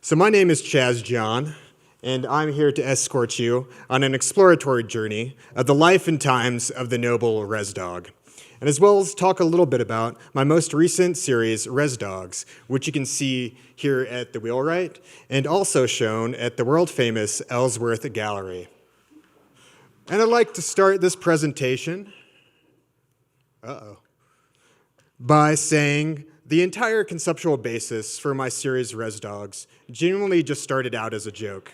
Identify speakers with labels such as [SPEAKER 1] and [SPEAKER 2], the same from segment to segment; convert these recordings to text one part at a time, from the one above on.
[SPEAKER 1] So my name is Chaz John, and I'm here to escort you on an exploratory journey of the life and times of the noble Rez Dog, and as well as talk a little bit about my most recent series, Rez Dogs, which you can see here at the wheelwright, and also shown at the world-famous Ellsworth Gallery. And I'd like to start this presentation by saying the entire conceptual basis for my series Rez Dogs genuinely just started out as a joke.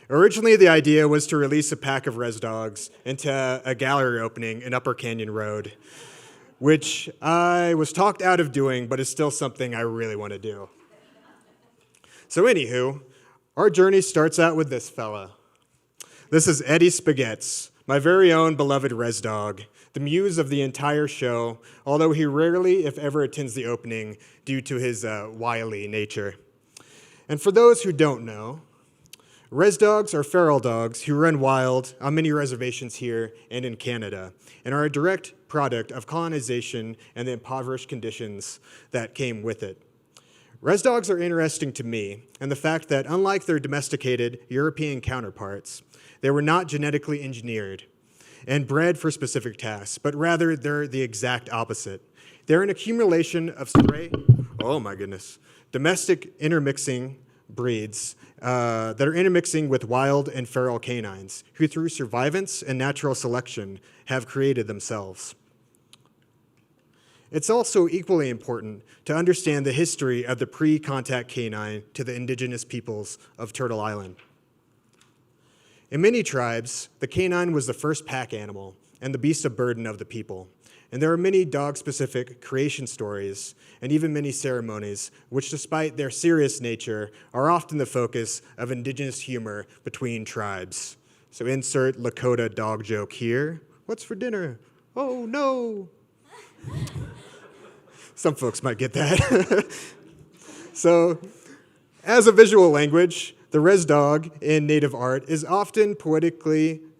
[SPEAKER 1] Originally, the idea was to release a pack of Rez Dogs into a gallery opening in Upper Canyon Road, which I was talked out of doing, but is still something I really want to do. So anywho, our journey starts out with this fella. This is Eddie Spaghetts, my very own beloved Rez Dog, the muse of the entire show, although he rarely, if ever, attends the opening due to his wily nature. And for those who don't know, Rez Dogs are feral dogs who run wild on many reservations here and in Canada, and are a direct product of colonization and the impoverished conditions that came with it. Rez Dogs are interesting to me, and the fact that unlike their domesticated European counterparts, they were not genetically engineered and bred for specific tasks, but rather they're the exact opposite. They're an accumulation of domestic intermixing breeds that are intermixing with wild and feral canines, who through survivance and natural selection have created themselves. It's also equally important to understand the history of the pre-contact canine to the indigenous peoples of Turtle Island. In many tribes, the canine was the first pack animal and the beast of burden of the people. And there are many dog-specific creation stories and even many ceremonies which, despite their serious nature, are often the focus of indigenous humor between tribes. So insert Lakota dog joke here. What's for dinner? Oh, no. Some folks might get that. So, as a visual language, the Rez Dog in native art is often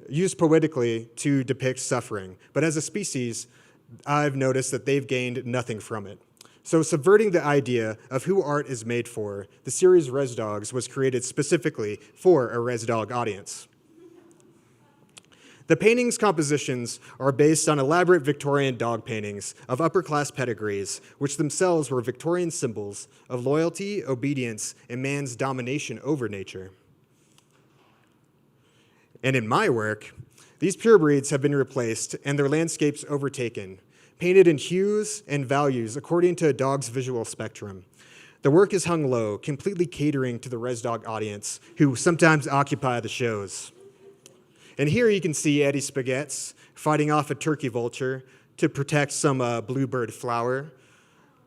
[SPEAKER 1] used poetically to depict suffering, but as a species, I've noticed that they've gained nothing from it. So subverting the idea of who art is made for, the series Rez Dogs was created specifically for a Rez Dog audience. The painting's compositions are based on elaborate Victorian dog paintings of upper-class pedigrees, which themselves were Victorian symbols of loyalty, obedience, and man's domination over nature. And in my work, these purebreeds have been replaced and their landscapes overtaken, painted in hues and values according to a dog's visual spectrum. The work is hung low, completely catering to the Rez Dog audience, who sometimes occupy the shows. And here you can see Eddie Spaghetts fighting off a turkey vulture to protect some bluebird flour,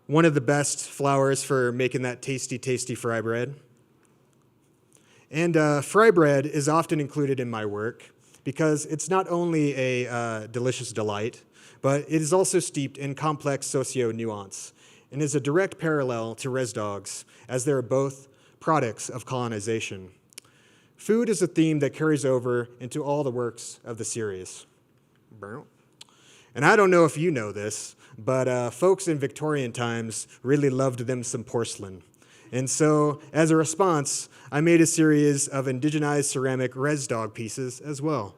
[SPEAKER 1] one of the best flours for making that tasty, tasty fry bread. And fry bread is often included in my work because it's not only a delicious delight, but it is also steeped in complex socio-nuance and is a direct parallel to Rez Dogs, as they are both products of colonization. Food is a theme that carries over into all the works of the series. And I don't know if you know this, but folks in Victorian times really loved them some porcelain. And so, as a response, I made a series of indigenized ceramic Rez Dog pieces as well.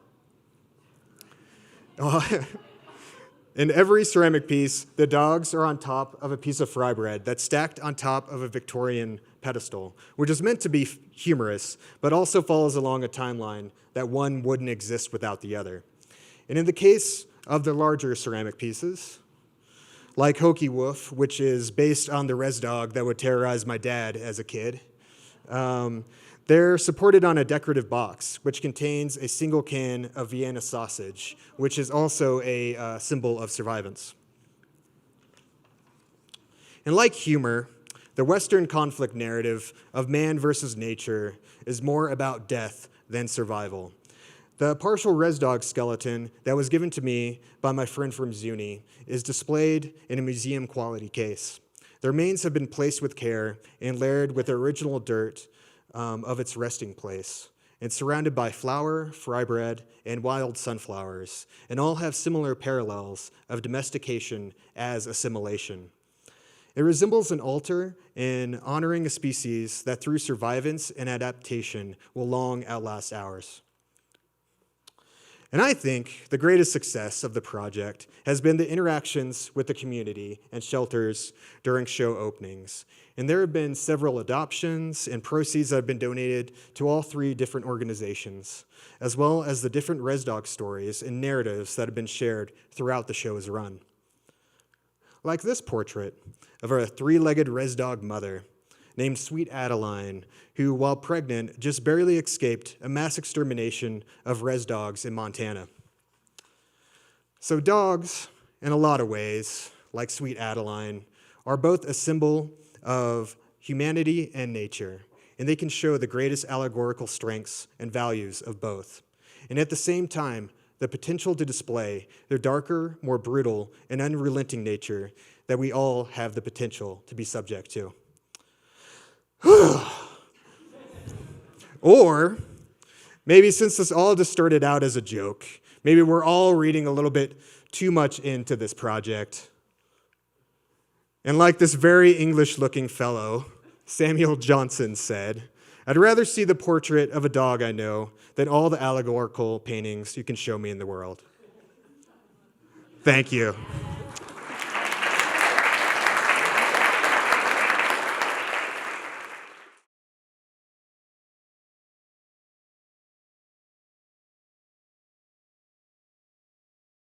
[SPEAKER 1] In every ceramic piece, the dogs are on top of a piece of fry bread that's stacked on top of a Victorian pedestal, which is meant to be humorous, but also follows along a timeline that one wouldn't exist without the other. And in the case of the larger ceramic pieces, like Hokey Wolf, which is based on the Rez Dog that would terrorize my dad as a kid, they're supported on a decorative box, which contains a single can of Vienna sausage, which is also a symbol of survivance. And like humor, the Western conflict narrative of man versus nature is more about death than survival. The partial Rez Dog skeleton that was given to me by my friend from Zuni is displayed in a museum-quality case. The remains have been placed with care and layered with the original dirt of its resting place, and surrounded by flour, fry bread, and wild sunflowers, and all have similar parallels of domestication as assimilation. It resembles an altar in honoring a species that through survivance and adaptation will long outlast ours. And I think the greatest success of the project has been the interactions with the community and shelters during show openings. And there have been several adoptions and proceeds that have been donated to all 3 different organizations, as well as the different Rez Dogs stories and narratives that have been shared throughout the show's run. Like this portrait of a 3-legged Rez Dog mother named Sweet Adeline, who, while pregnant, just barely escaped a mass extermination of Rez Dogs in Montana. So dogs, in a lot of ways, like Sweet Adeline, are both a symbol of humanity and nature, and they can show the greatest allegorical strengths and values of both. And at the same time, the potential to display their darker, more brutal, and unrelenting nature that we all have the potential to be subject to. Or maybe since this all just started out as a joke, maybe we're all reading a little bit too much into this project. And like this very English-looking fellow, Samuel Johnson, said, "I'd rather see the portrait of a dog I know than all the allegorical paintings you can show me in the world." Thank you.